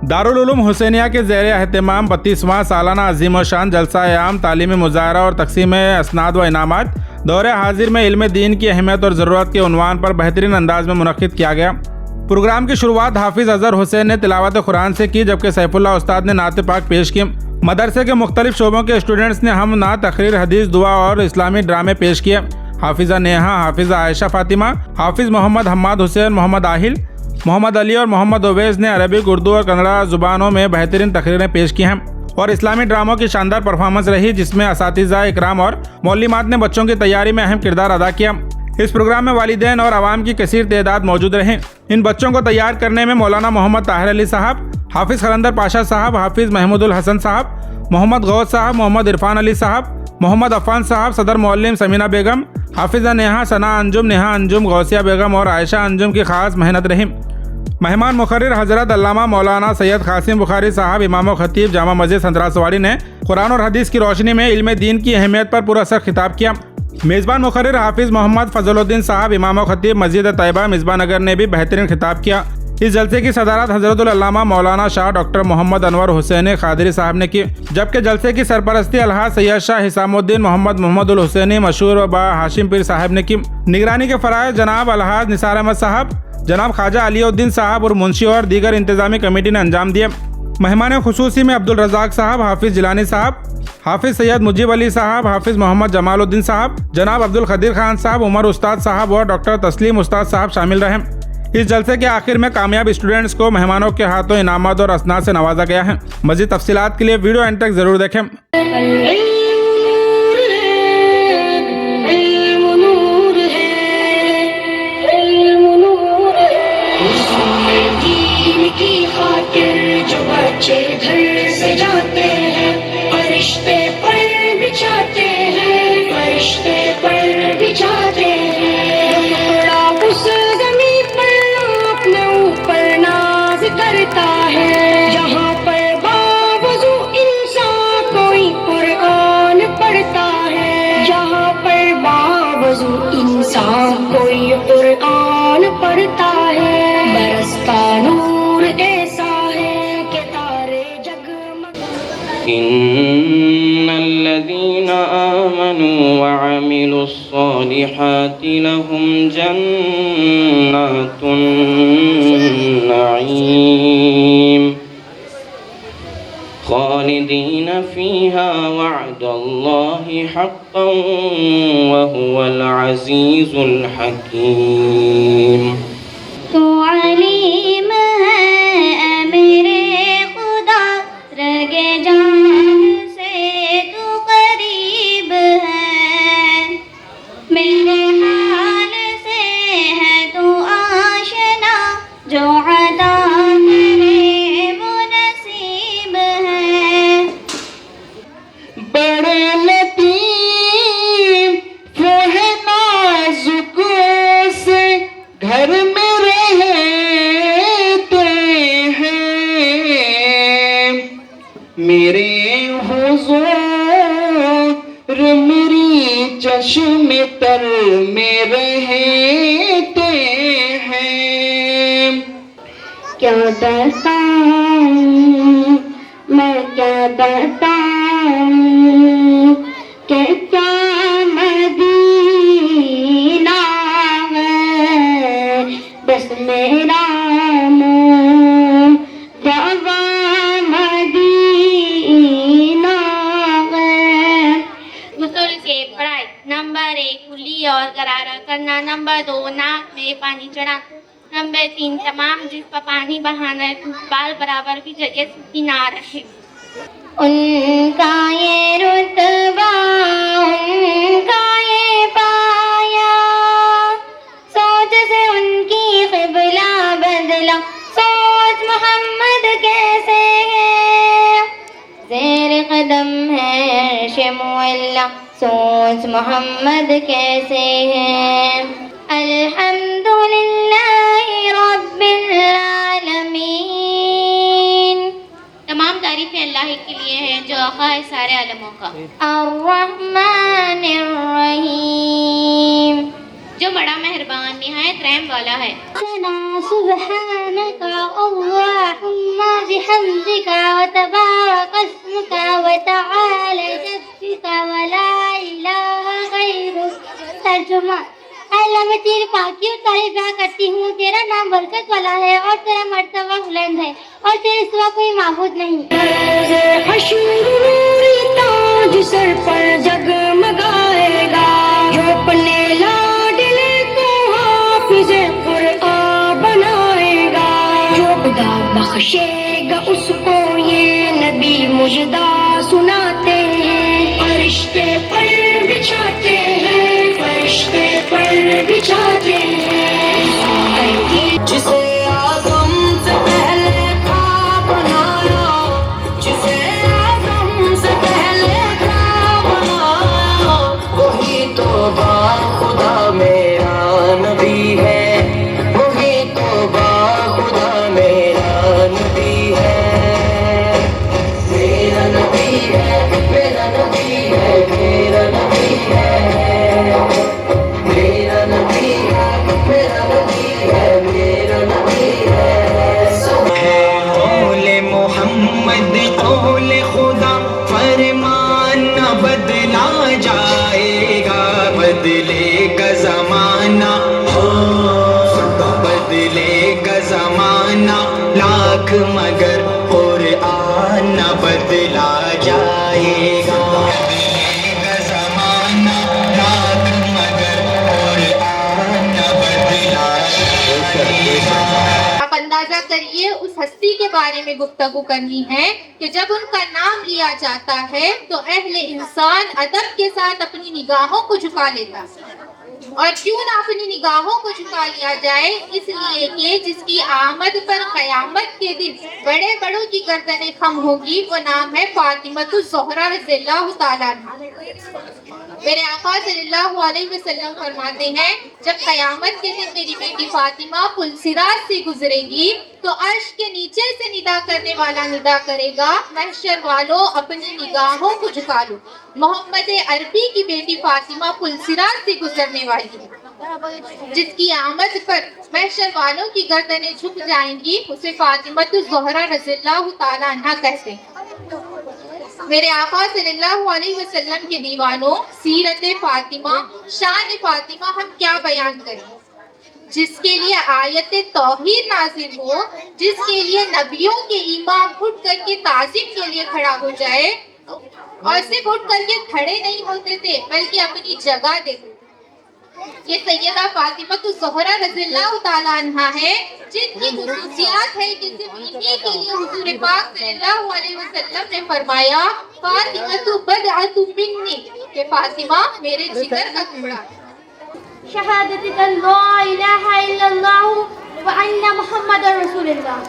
دارالعلوم حسینیہ کے زیر اہتمام 32واں سالانہ عظیم الشان جلسہ عام تعلیمی مظاہرہ اور تقسیم اسناد و انعامات دور حاضر میں علم دین کی اہمیت اور ضرورت کے عنوان پر بہترین انداز میں منعقد کیا گیا۔ پروگرام کی شروعات حافظ اظہر حسین نے تلاوت قرآن سے کی، جبکہ سیف اللہ استاد نے نعت پاک پیش کی۔ مدرسے کے مختلف شعبوں کے اسٹوڈنٹس نے ہم نعت، تقریر، حدیث، دعا اور اسلامی ڈرامے پیش کیے۔ حافظہ نیہا، حافظہ عائشہ فاطمہ، حافظ محمد حماد حسین، محمد آہل، محمد علی اور محمد اویس نے عربک، اردو اور کنڑا زبانوں میں بہترین تقریریں پیش کی ہیں اور اسلامی ڈراموں کی شاندار پرفارمنس رہی، جس میں اساتذہ اکرام اور معلمات نے بچوں کی تیاری میں اہم کردار ادا کیا۔ اس پروگرام میں والدین اور عوام کی کثیر تعداد موجود رہیں۔ ان بچوں کو تیار کرنے میں مولانا محمد طاہر علی صاحب، حافظ خلندر پاشا صاحب، حافظ محمود الحسن صاحب، محمد غوث صاحب، محمد عرفان علی صاحب، محمد عفان صاحب، صدر معلم سمینہ بیگم، حافظہ نیہا، ثنا انجم، نیہا انجم، غوثیہ بیگم اور عائشہ انجم کی خاص محنت رہی۔ مہمان مقرر حضرت علامہ مولانا سید قاسم بخاری صاحب، امام و خطیب جامع مسجد سنترا نے قرآن اور حدیث کی روشنی میں علم دین کی اہمیت پر پورا اثر خطاب کیا۔ میزبان مقرر حافظ محمد فضل الدین صاحب، امام و خطیب مسجد طیبہ مصباح نگر نے بھی بہترین خطاب کیا۔ اس جلسے کی صدارت حضرت العلامہ مولانا شاہ ڈاکٹر محمد انور حسین قادری صاحب نے کی، جبکہ جلسے کی سرپرستی الحاج سید شاہ حسام الدین محمد الحسینی مشہور با ہاشم پیر صاحب نے کی۔ نگرانی کے فرائض جناب الحاج نثار احمد صاحب، جناب خواجہ علی الدین صاحب اور منشی اور دیگر انتظامی کمیٹی نے انجام دیے۔ مہمان خصوصی میں عبدالرزاق صاحب، حافظ جیلانی صاحب، حافظ سید مجیب علی صاحب، حافظ محمد جمال الدین صاحب، جناب عبدالقدیر خان صاحب، عمر استاد صاحب اور ڈاکٹر تسلیم استاد صاحب شامل رہے۔ اس جلسے کے آخر میں کامیاب اسٹوڈنٹس کو مہمانوں کے ہاتھوں انعامات اور اسناد سے نوازا گیا ہے۔ مزید تفصیلات کے لیے ویڈیو اینڈ تک ضرور دیکھیں۔ بچے گھر سے جاتے ہیں، فرشتے پر بچھاتے ہیں، فرشتے پر بچھاتے ہیں، اس زمین پر اپنے اوپر ناز کرتا ہے، جہاں پر باوضو انسان کوئی قرآن پڑھتا ہے، جہاں پر باوضو انسان کوئی قرآن پڑھتا ہے، برستا نور ایسا إن الذين آمنوا وعملوا الصالحات لهم جنات النعيم خالدين فيها وعد الله حقا وهو العزيز الحكيم۔ تو علیم ہے میرے خدا، رگے جان سے تو قریب ہے، میرے حال سے ہے تو آشنا، جو عطا کرے وہ نصیب ہے۔ بڑے لطیف وہ ہے نازک سے گھر میں رہتے ہیں، میرے حضور میری چشم تر میں رہتے ہیں۔ کیا بتاؤں میں کیا بتاؤں کہ کیا مدینہ ہے، بس میرا منہ گواہ مدینہ ہے۔ غسل کے پڑھائی نمبر 1 کلی اور غرارہ کرنا، نمبر 2 ناک میں پانی چڑھانا، نمبر 3 تمام جسم پر پانی بہانا ہے، بال برابر کی جگہ سوکھی نہ رہے۔ ان کا یہ رتبہ، ان کا یہ پایا، سوچ سے ان کی قبلہ بدلا، سوچ محمد کیسے ہے، زیر قدم ہے عرش معلا، سوچ محمد کیسے ہے۔ الحمدللہ رب العالمین، تمام تعریفیں اللہ ہی کے لیے ہیں جو آقا ہے سارے عالموں کا۔ الرحمن الرحیم، جو بڑا مہربان نہایت رحم والا ہے۔ سبحانک اللہم بحمدک بحمدك وتبارك اسمك وتعالى جدك ولا إله غيرك. ترجمہ: اے اللہ میں تیری پاکی اور تعریف بیان کرتی ہوں. تیرا نام برکت والا ہے اور تیرا مرتبہ بلند ہے اور تیرے سوا کوئی معبود نہیں. تاج سر پر جگمگائے گا جو اپنے لاڈلے کو حافظ قرآن بنائے گا. جو خدا بخشے گا اس کو یہ نبی مجدہ سناتے ہیں. فرشتے پر بچھاتے ہیں، فرشتے پر بچھاتے ہیں. جسے آدم سے پہلے تھا بنایا، جسے آدم سے پہلے تھا بنایا، وہی تو با خدا میرا نبی ہے، وہی تو با خدا میرا نبی ہے. میرا نبی ہے، میرا نبی ہے، میرا نبی ہے، میرا نبی ہے، میرا نبی ہے، میرا نبی ہے. قول محمد قول خدا فرمان نہ بدلا جائے گا. بدلے گا زمانہ، بدلے گا زمانہ لاکھ مگر قرآن نہ بدلا جائے گا. بدلے گا زمانہ لاکھ مگر قرآن نہ بدلا جائے گا. آپ اندازہ کریے اس ہستی کے بارے میں گفتگو کرنی ہے کہ جب ان کا نام لیا جاتا ہے تو اہل انسان ادب کے ساتھ اپنی نگاہوں کو جھکا لیتا ہے. اور کیوں نہ اپنی نگاہوں کو جھکا لیا جائے؟ اس لیے کہ جس کی آمد پر قیامت کے دن بڑے بڑوں کی گردنیں خم ہوگی وہ نام ہے فاطمۃ الزہرا رضی اللہ تعالیٰ عنہا. میرے آقا صلی اللہ علیہ وسلم فرماتے ہیں جب قیامت کے دن میری بیٹی فاطمہ پل صراط سے گزرے گی تو عرش کے نیچے سے ندا کرنے والا ندا کرے گا، محشر والوں اپنی نگاہوں کو جھکا لو، محمد عربی کی بیٹی فاطمہ پل صراط سے گزرنے والی ہے. جس کی آمد پر محشر والوں کی گردنیں جھک جائیں گی اسے فاطمۃ الزہرا رضی اللہ تعالیٰ عنہا کہتے ہیں. میرے آقا صلی اللہ علیہ وسلم کے دیوانوں، سیرت فاطمہ، شان فاطمہ ہم کیا بیان کریں؟ جس کے لیے آیت توحید نازل ہو، جس کے لیے نبیوں کے امام اٹھ کر کے تعظیم کے لیے کھڑا ہو جائے، اور صرف اٹھ کر کے کھڑے نہیں ہوتے تھے بلکہ اپنی جگہ دیتے. یہ سیدہ فاطمۃ الزہرا رضی اللہ تعالیٰ عنہا ہے جن کی خصوصیات ہے کہ صرف انہی کے لیے حضور پاک صلی اللہ علیہ وسلم نے فرمایا فاطمۃ بدعۃ منی، کہ فاطمہ میرے جگر کا ٹکڑا ہے. شہادت لا الہ الا اللہ وان محمد رسول اللہ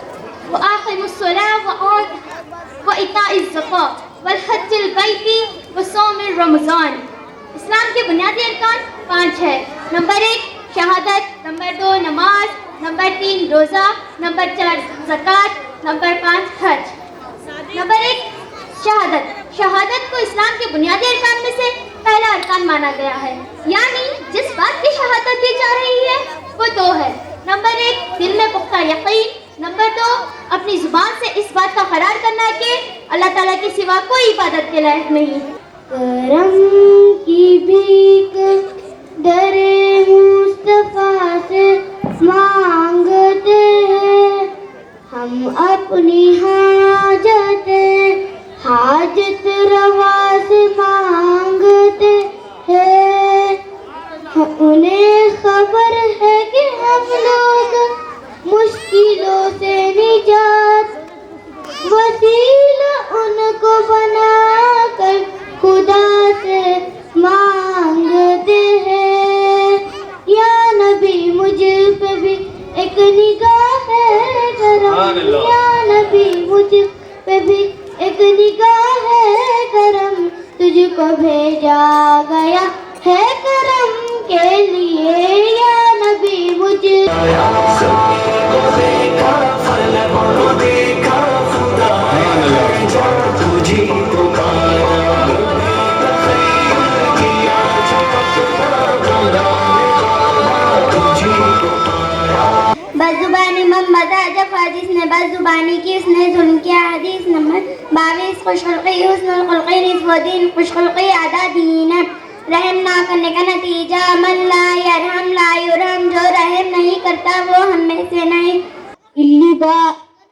واقم الصلاۃ وایتاء الزکاۃ والحج البیت وصوم رمضان. اسلام کے بنیادی ارکان 5 ہے. نمبر 1 شہادت، نمبر 2 نماز، نمبر 3 روزہ، نمبر 4 زکوٰۃ، نمبر 5 حج. نمبر 1 شہادت. شہادت کو اسلام کے بنیادی ارکان میں سے پہلا ارکان مانا گیا ہے، یعنی جس بات کی شہادت دی جا رہی ہے وہ 2 ہے. نمبر 1 دل میں پختہ یقین، نمبر 2 اپنی زبان سے اس بات کا قرار کرنا کہ اللہ تعالیٰ کے سوا کوئی عبادت کے لائق نہیں. کرم کی بھیک در مصطفیٰ سے مانگتے ہیں ہم اپنی حاجت روا سے مانگتے ہیں. انہیں خبر ہے کہ ہم لوگ مشکلوں سے نجات وسیلہ ان کو بنا کر خدا سے مانگتے ہیں. یا نبی مجھ پہ بھی ایک نگاہ ہے کرم، یا نبی مجھ پہ بھی ایک نگاہ ہے کرم، تجھ کو بھیجا گیا ہے کرم کے لیے. یا نبی مجھ بزبانی محمد جفا جس نے بزبانی کی اس نے ظلم کی حدیث نمبر 22 خوش خلقی حسن الخلقی نصف الدین خوش خلقی آدھا دین ہے. رحم نہ کرنے کا نتیجہ من لا یرحم لا یرحم, جو رحم نہیں کرتا وہ ہم میں سے نہیں. ಇಲ್ಲಿ ಬಾ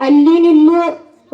ಅಲ್ಲಿ ನಿಲ್ಲು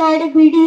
ಮಾಡಿ ಬಿಡಿ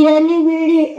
ಇರಲಿ ಬಿಡಿ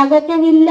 ಅಗತ್ಯವಿಲ್ಲ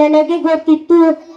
ನನಗೆ ಗೊತ್ತಿತ್ತು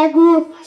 ಆಗು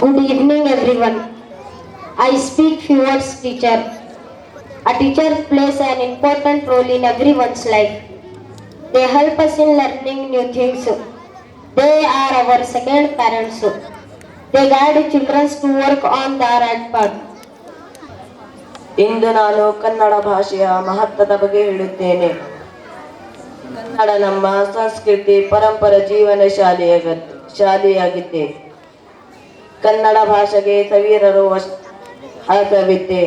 Good evening everyone. I speak few words teacher. A teacher plays an important role in everyone's life. They help us in learning new things. They are our second parents. They guide children to work on the right path. ಇಂದು ನಾನು ಕನ್ನಡ ಭಾಷೆಯ ಮಹತ್ವದ ಬಗ್ಗೆ ಹೇಳುತ್ತೇನೆ. ಕನ್ನಡ ನಮ್ಮ ಸಂಸ್ಕೃತಿ ಪರಂಪರೆ ಜೀವನ ಶಾಲೆಯಾಗಿದೆ. ಕನ್ನಡ ಭಾಷೆಗೆ ಸವೀರರು ಅರ್ಥವಿದೆ.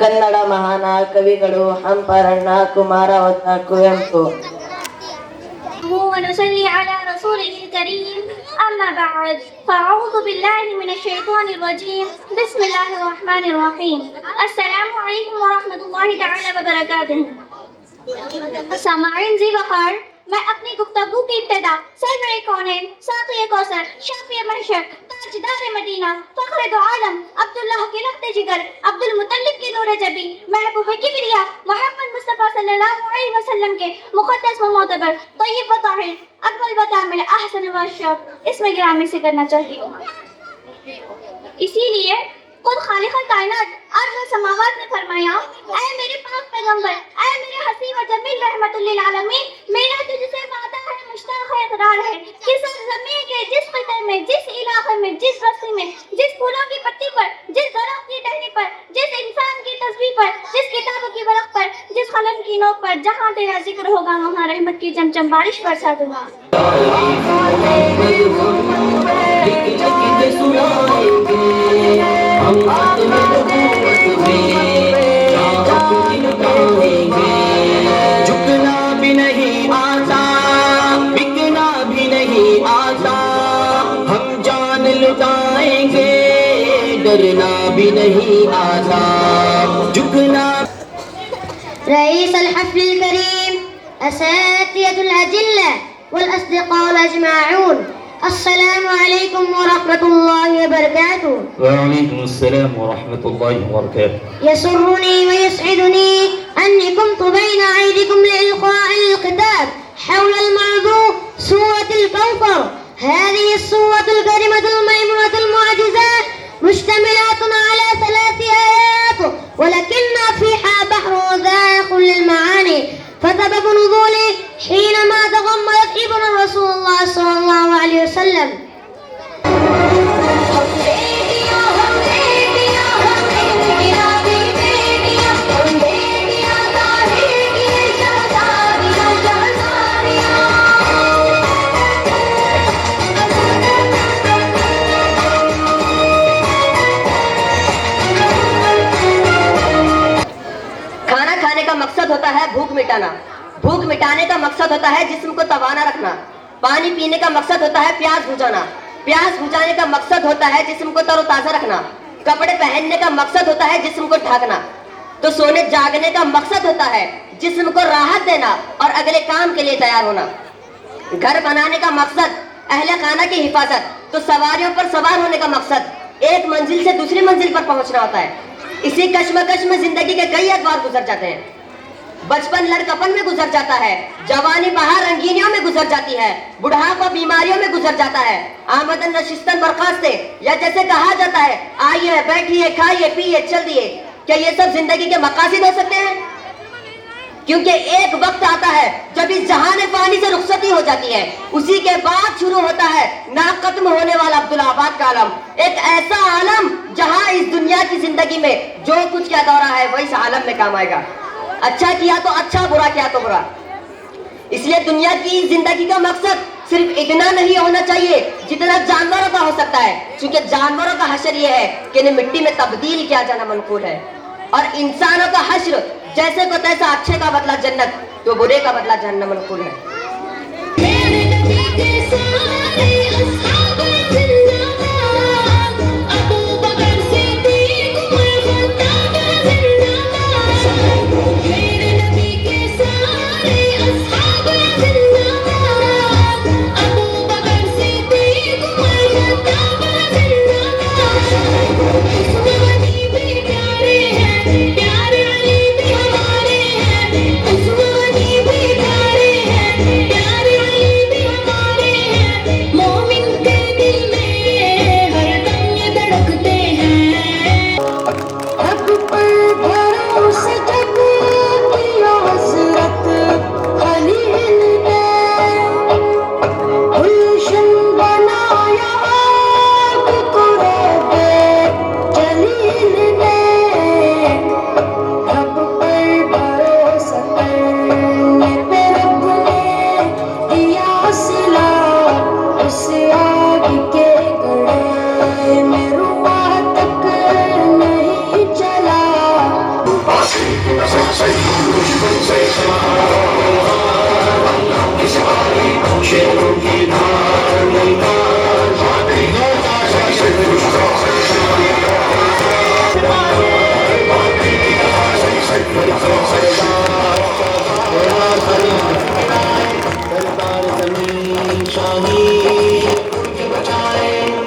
ಕನ್ನಡ ಮಹಾನ ಕವಿಗಳು ಹಂಪರಣ್ಣ, ಕುಮಾರವ್ವ, ಕುವೆಂಪು. ونصلي على رسوله الكريم. أما بعد فأعوذ بالله من الشيطان الرجيم. بسم الله الرحمن الرحيم. السلام عليكم ورحمة الله تعالى وبركاته. سامعین ذی وقار, میں اپنی گفتگو کی ابتدا سرور کونین, ساقی کوثر, شافی محشر, تاجدار مدینہ, فخر دو عالم, عبداللہ کے لخت جگر, عبد المطلب کے نور جبی, محبوب کبریا محمد مصطفیٰ صلی اللہ علیہ وسلم کے مقدس و معتبر, طیب و طاہر, اکمل و کامل, احسن و اشرف اسم گرامی سے کرنا چاہتی ہوں. اسی لیے خود خالق کائنات عرض و سماوات نے فرمایا, اے میرے پاک پیغمبر, اے میرے حسین و جمیل رحمت للعالمین, میرا تجھ سے وعدہ ہے, مشتاق ہے, اقرار ہے کہ سر زمین کے جس خطے میں, جس علاقے میں, جس رسی میں, جس پھولوں کی پتی پر, جس درخت کی ٹہنی پر, جس انسان کی تصویر پر, جس کتاب کی ورق پر, جس قلم کی نوک پر, جہاں تیرا ذکر ہوگا وہاں رحمت کی چمچم بارش برسا دوں گا. جھکنا بھی نہیں آتا, بکنا بھی نہیں آتا, ہم جان لٹائیں گے, ڈرنا بھی نہیں آتا. جھکنا. رئيس الحفل الكريم, أساتذة الأجلة والأصدقاء الأجمعون, السلام عليكم ورحمة الله وبركاته. وعليكم السلام ورحمة الله وبركاته. يسرني ويسعدني أني كنت بين أيديكم لإلقاء الخطاب حول الموضوع سورة الكوثر. هذه السورة الكريمة الميمونة المعجزة مشتملة على 3 آيات, ولكن فيها بحر ذاق للمعاني. فسبب نزوله حينما تغمدت ابن رسول الله صلى الله عليه وسلم. کھانا کھانے کا مقصد ہوتا ہے بھوک مٹانا. بھوک مٹانے کا مقصد ہوتا ہے جسم کو توانا رکھنا. پانی پینے کا مقصد ہوتا ہے پیاس بجھانا. پیاس بجھانے کا مقصد ہوتا ہے جسم کو تر و تازہ رکھنا. کپڑے پہننے کا مقصد ہوتا ہے جسم کو ڈھانکنا. تو سونے جاگنے کا مقصد ہوتا ہے جسم کو راحت دینا اور اگلے کام کے لیے تیار ہونا. گھر بنانے کا مقصد اہل خانہ کی حفاظت. تو سواریوں پر سوار ہونے کا مقصد ایک منزل سے دوسری منزل پر پہنچنا ہوتا ہے. اسی کشمکش میں زندگی کے کئی ادوار گزر جاتے ہیں. بچپن لڑکپن میں گزر جاتا ہے, جوانی بہار رنگینیوں میں گزر جاتی ہے, بڑھاپا بیماریوں میں گزر جاتا ہے, آمدن نشستن برخاستے, یا جیسے کہا جاتا ہے آئیے بیٹھیے کھائیے پیئے چل دیے. کیا یہ سب زندگی کے مقاصد ہو سکتے ہیں؟ کیونکہ ایک وقت آتا ہے جب اس جہان فانی سے رخصتی ہو جاتی ہے. اسی کے بعد شروع ہوتا ہے نا ختم ہونے والا عبدالآباد کا عالم. ایک ایسا عالم جہاں اس دنیا کی زندگی میں جو کچھ کیا دورہ ہے وہ اس عالم میں کام آئے گا. اچھا کیا تو اچھا, برا کیا تو برا. اس لیے دنیا کی زندگی کا مقصد صرف اتنا نہیں ہونا چاہیے جتنا جانوروں کا ہو سکتا ہے. کیونکہ جانوروں کا حشر یہ ہے کہ انہیں مٹی میں تبدیل کیا جانا منقول ہے, اور انسانوں کا حشر جیسے کو تیسا اچھے کا بدلہ جنت تو برے کا بدلہ جہنم منقول ہے.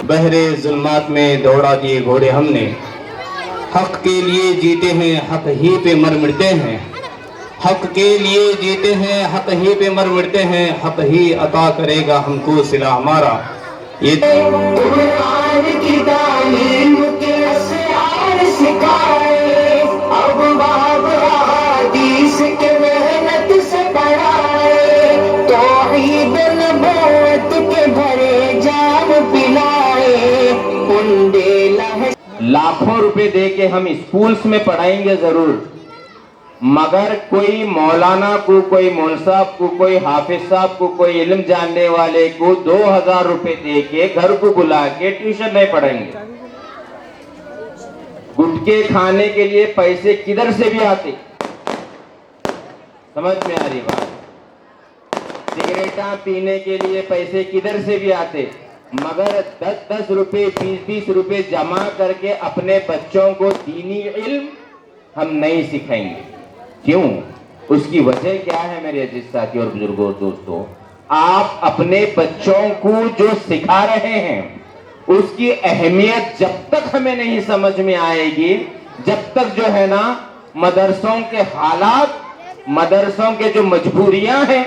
بحر ظلمات میں دوڑا دیے گھوڑے ہم نے، حق کے لیے جیتے ہیں حق ہی پہ مر مٹتے ہیں، حق کے لیے جیتے ہیں حق ہی پہ مر مٹتے ہیں، حق ہی عطا کرے گا ہم کو صلہ ہمارا۔ یہ قرآن کی تعلیم کے اسرار سکھائے، اب باب احادیث کے محنت سے پڑھائے، توحید نبوت کے بھرے جام پلائے، لاکھوں روپے دے کے ہم اسکولز میں پڑھائیں گے ضرور، مگر کوئی مولانا کو، کوئی مول صاحب کو، کوئی حافظ صاحب کو، کوئی علم جاننے والے کو 2000 روپے دے کے گھر کو بلا کے ٹیوشن نہیں پڑھیں گے۔ گٹکے کھانے کے لیے پیسے کدھر سے بھی آتے، سمجھ میں آ رہی بات؟ سگریٹاں پینے کے لیے پیسے کدھر سے بھی آتے، مگر 10 روپے 20 روپے جمع کر کے اپنے بچوں کو دینی علم ہم نہیں سکھائیں گے۔ کیوں؟ اس کی وجہ کیا ہے میرے عزیز ساتھی اور بزرگوں اور دوستوں؟ آپ اپنے بچوں کو جو سکھا رہے ہیں اس کی اہمیت جب تک ہمیں نہیں سمجھ میں آئے گی، جب تک جو ہے نا مدرسوں کے حالات، مدرسوں کے جو مجبوریاں ہیں،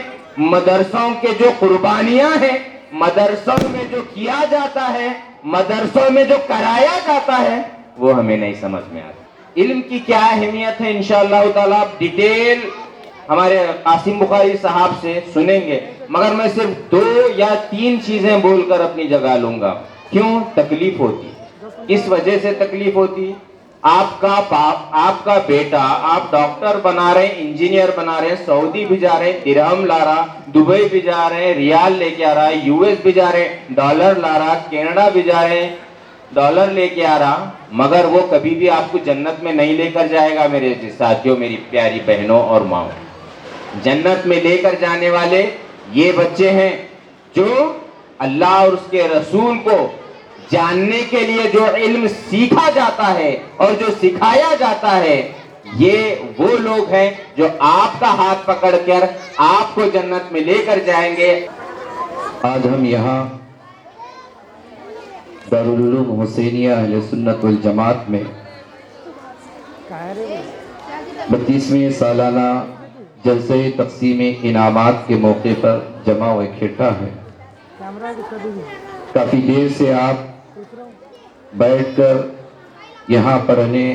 مدرسوں کے جو قربانیاں ہیں، مدرسوں میں جو کیا جاتا ہے، مدرسوں میں جو کرایا جاتا ہے، وہ ہمیں نہیں سمجھ میں آتا۔ علم کی کیا اہمیت ہے انشاءاللہ تعالیٰ ڈیٹیل ہمارے قاسم بخاری صاحب سے سنیں گے، مگر میں صرف 2 یا 3 چیزیں بول کر اپنی جگہ لوں گا۔ کیوں تکلیف ہوتی؟ اس وجہ سے تکلیف ہوتی، آپ کا باپ، آپ کا بیٹا، آپ ڈاکٹر بنا رہے ہیں، انجینئر بنا رہے ہیں، سعودی بھی جا رہے ہیں، درہم لا رہا، دبئی بھی جا رہے ہیں، ریال لے کے آ رہا ہے، US بھی جا رہے ہیں، ڈالر لا رہا، کینیڈا بھی جا رہے ہیں، ڈالر لے کے آ رہا، مگر وہ کبھی بھی آپ کو جنت میں نہیں لے کر جائے گا میرے ساتھیوں، میری پیاری بہنوں اور ماں۔ جنت میں لے کر جانے والے یہ بچے ہیں جو اللہ اور اس کے رسول کو جاننے کے لیے جو علم سیکھا جاتا ہے اور جو سکھایا جاتا ہے، یہ وہ لوگ ہیں جو آپ کا ہاتھ پکڑ کر آپ کو جنت میں لے کر جائیں گے۔ آج ہم یہاں دارالعلوم حسینیہ اہل سنت والجماعت میں 32ویں سالانہ جلسہ تقسیم انعامات کے موقع پر جمع و اکٹھا ہے۔ کافی دیر سے آپ بیٹھ کر یہاں پڑھنے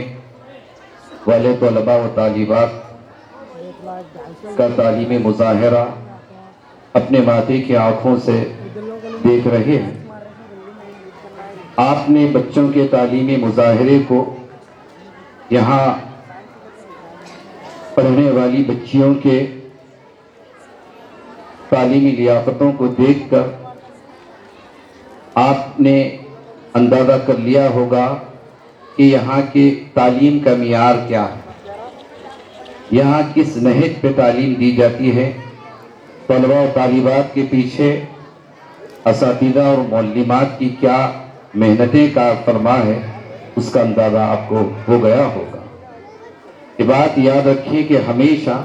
والے طلباء و طالبات کا تعلیمی مظاہرہ اپنے ماتھے کی آنکھوں سے دیکھ رہے ہیں۔ آپ نے بچوں کے تعلیمی مظاہرے کو یہاں پڑھنے والی بچیوں کے تعلیمی لیاقتوں کو دیکھ کر آپ نے اندازہ کر لیا ہوگا کہ یہاں کی تعلیم کا معیار کیا ہے، یہاں کس نہج پہ تعلیم دی جاتی ہے، طلباء و طالبات کے پیچھے اساتذہ اور معلمات کی کیا محنتیں کا فرما ہے، اس کا اندازہ آپ کو ہو گیا ہوگا۔ یہ بات یاد رکھیے کہ ہمیشہ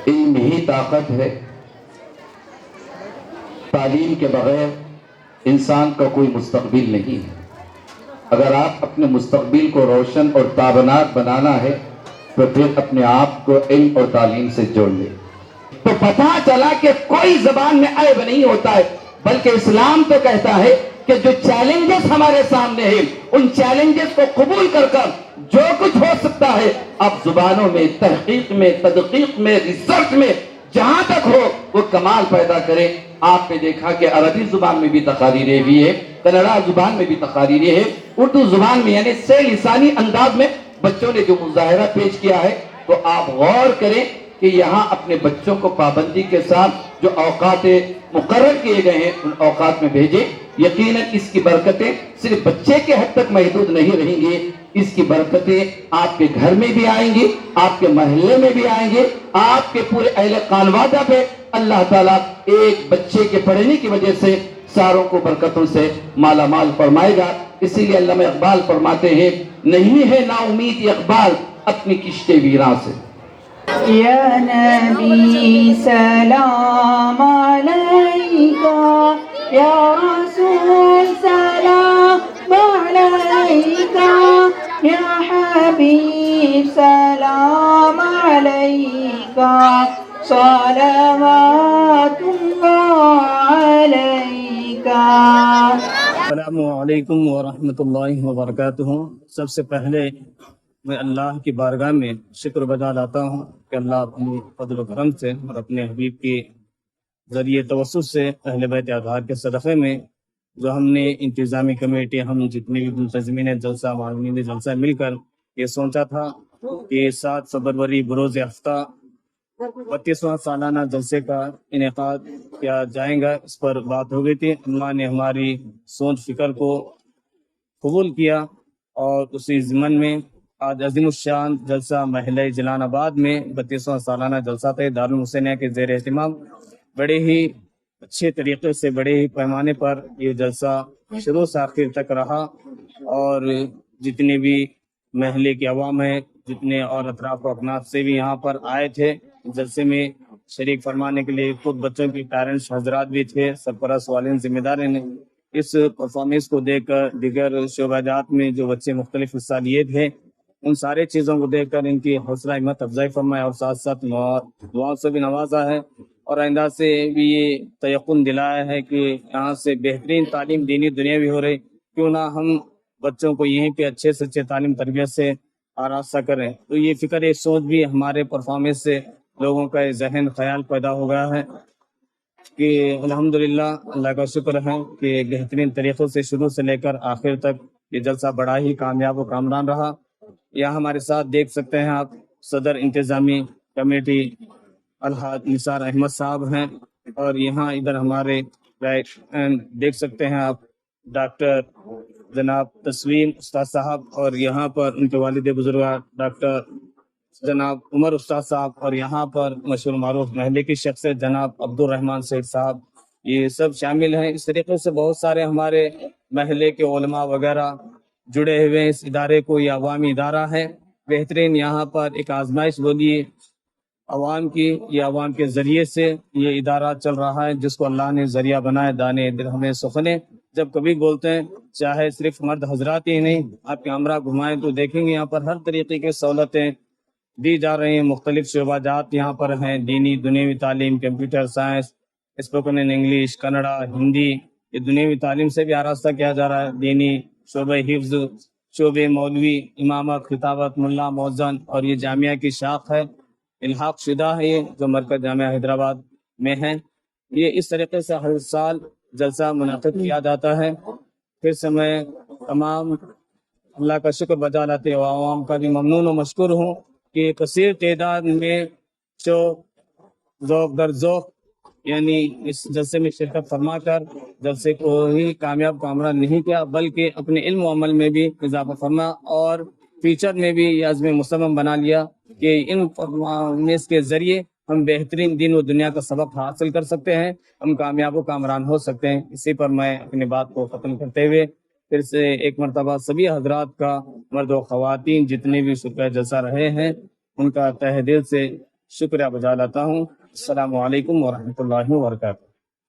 علم ہی طاقت ہے، تعلیم کے بغیر انسان کا کوئی مستقبل نہیں ہے۔ اگر آپ اپنے مستقبل کو روشن اور تابناک بنانا ہے تو پھر اپنے آپ کو علم اور تعلیم سے جوڑ لیں۔ تو پتہ چلا کہ کوئی زبان میں عیب نہیں ہوتا ہے، بلکہ اسلام تو کہتا ہے کہ جو چیلنجز ہمارے سامنے ہیں ان چیلنجز کو قبول کر کر جو کچھ ہو سکتا ہے آپ زبانوں میں، تحقیق میں، تدقیق میں، ریسرچ میں جہاں تک ہو وہ کمال پیدا کرے۔ آپ نے دیکھا کہ عربی زبان میں بھی تقاریریں بھی ہے، کنڑا زبان میں بھی تقاریریں ہے، اردو زبان میں یعنی سے لسانی انداز میں بچوں نے جو مظاہرہ پیش کیا ہے، تو آپ غور کریں کہ یہاں اپنے بچوں کو پابندی کے ساتھ جو اوقات مقرر کیے گئے ہیں ان اوقات میں بھیجیں۔ یقیناً اس کی برکتیں صرف بچے کے حد تک محدود نہیں رہیں گے، اس کی برکتیں آپ کے گھر میں بھی آئیں گی, آپ کے محلے میں بھی آئیں گے, آپ کے پورے اہل خانوادہ پہ اللہ تعالیٰ ایک بچے کے پڑھنے کی وجہ سے ساروں کو برکتوں سے مالا مال فرمائے گا. اسی لیے علامہ اقبال فرماتے ہیں, نہیں ہے نا امید اقبال اپنی کشتے ویراں سے. یا نبی سلام علیکہ, یا رسول سلام علیکہ, یا حبیب سلام علیکہ, صلوات اللہ علیکہ. السلام علیکم ورحمۃ اللہ وبرکاتہ. سب سے پہلے میں اللہ کی بارگاہ میں شکر بجا لاتا ہوں کہ اللہ اپنی فضل و کرم سے اور اپنے حبیب کے ذریعے توسط سے اہل بیت اطہار کے صدقے میں جو ہم نے انتظامی کمیٹی, ہم جتنے بھی منتظمین جلسہ, معاونین جلسہ مل کر یہ سوچا تھا کہ 7 فروری بروز ہفتہ 32واں سالانہ جلسے کا انعقاد کیا جائے گا, اس پر بات ہو گئی تھی. اللہ نے ہماری سوچ فکر کو قبول کیا اور اسی ضمن میں آج عظیم الشان جلسہ محلہ جلال آباد میں 32واں سالانہ جلسہ تھا دارالحسینیہ کے زیر اہتمام. بڑے ہی اچھے طریقے سے, بڑے ہی پیمانے پر یہ جلسہ شروع سے آخر تک رہا اور جتنے بھی محلے کے عوام ہیں, جتنے اور اطراف و اکناف سے بھی یہاں پر آئے تھے جلسے میں شریک فرمانے کے لیے, خود بچوں کی پیرنٹس حضرات بھی تھے, سرپرست والدین ذمہ دار نے اس پرفارمنس کو دیکھ کر دیگر شعبہ جات میں جو بچے مختلف حصہ لیے تھے ان سارے چیزوں کو دیکھ کر ان کی حوصلہ ہمت افزائی فرمایا اور ساتھ ساتھ دعاؤں سے بھی نوازا ہے اور آئندہ سے بھی یہ تیقن دلایا ہے کہ یہاں سے بہترین تعلیم دینی دنیاوی ہو رہی, کیوں نہ ہم بچوں کو یہیں پہ اچھے سے اچھے تعلیم تربیت سے آراستہ کریں. تو یہ فکر, یہ سوچ بھی ہمارے پرفارمنس سے لوگوں کا ذہن خیال پیدا ہو گیا ہے کہ الحمدللہ اللہ کا شکر ہے کہ بہترین طریقوں سے شروع سے لے کر آخر تک یہ جلسہ بڑا ہی کامیاب و کامران رہا. یہاں ہمارے ساتھ دیکھ سکتے ہیں آپ صدر انتظامی کمیٹی الحاج نثار احمد صاحب ہیں, اور یہاں ادھر ہمارے دیکھ سکتے ہیں آپ ڈاکٹر جناب تسویم استاد صاحب, اور یہاں پر ان کے والد بزرگ ڈاکٹر جناب عمر استاد صاحب, اور یہاں پر مشہور معروف محلے کی شخصیت جناب عبد الرحمان سید صاحب, یہ سب شامل ہیں. اس طریقے سے بہت سارے ہمارے محلے کے علماء وغیرہ جڑے ہوئے ہیں اس ادارے کو. یہ عوامی ادارہ ہے بہترین, یہاں پر ایک آزمائش بولیے عوام کی, یہ عوام کے ذریعے سے یہ ادارہ چل رہا ہے جس کو اللہ نے ذریعہ بنایا دانے درہمیں سخنے. جب کبھی بولتے ہیں چاہے صرف مرد حضرات ہی نہیں, آپ کیمرہ گھمائیں تو دیکھیں گے یہاں پر ہر طریقے کی سہولتیں دی جا رہی ہیں. مختلف شعبہ جات یہاں پر ہیں, دینی دنیاوی تعلیم, computer science, spoken English, Kannada, Hindi, یہ دنیاوی تعلیم سے بھی آراستہ کیا جا رہا ہے. دینی شعبہ حفظ, شعبہ مولوی, امامت, خطابت, ملا, مؤذن, اور یہ جامعہ کی شاخ ہے, الحاق شدہ ہے یہ جو مرکز جامعہ حیدرآباد میں ہے. یہ اس طریقے سے ہر سال جلسہ منعقد کیا جاتا ہے. پھر سے میں تمام اللہ کا شکر بجا لاتے ہوا عوام کا بھی ممنون و مشکور ہوں کہ کثیر تعداد میں جو ذوق در ذوق یعنی اس جلسے میں شرکت فرما کر جلسے کو ہی کامیاب کامران نہیں کیا بلکہ اپنے علم و عمل میں بھی اضافہ فرما اور فیوچر میں بھی یہ عزم مصمم بنا لیا کہ ان پرفارمنس کے ذریعے ہم بہترین دین و دنیا کا سبق حاصل کر سکتے ہیں, ہم کامیاب و کامران ہو سکتے ہیں. اسی پر میں اپنی بات کو ختم کرتے ہوئے پھر سے ایک مرتبہ سبھی حضرات کا, مرد و خواتین جتنے بھی شرکا جلسہ رہے ہیں, ان کا تہ دل سے شکریہ بجا لاتا ہوں. السلام علیکم ورحمۃ اللہ وبرکاتہ.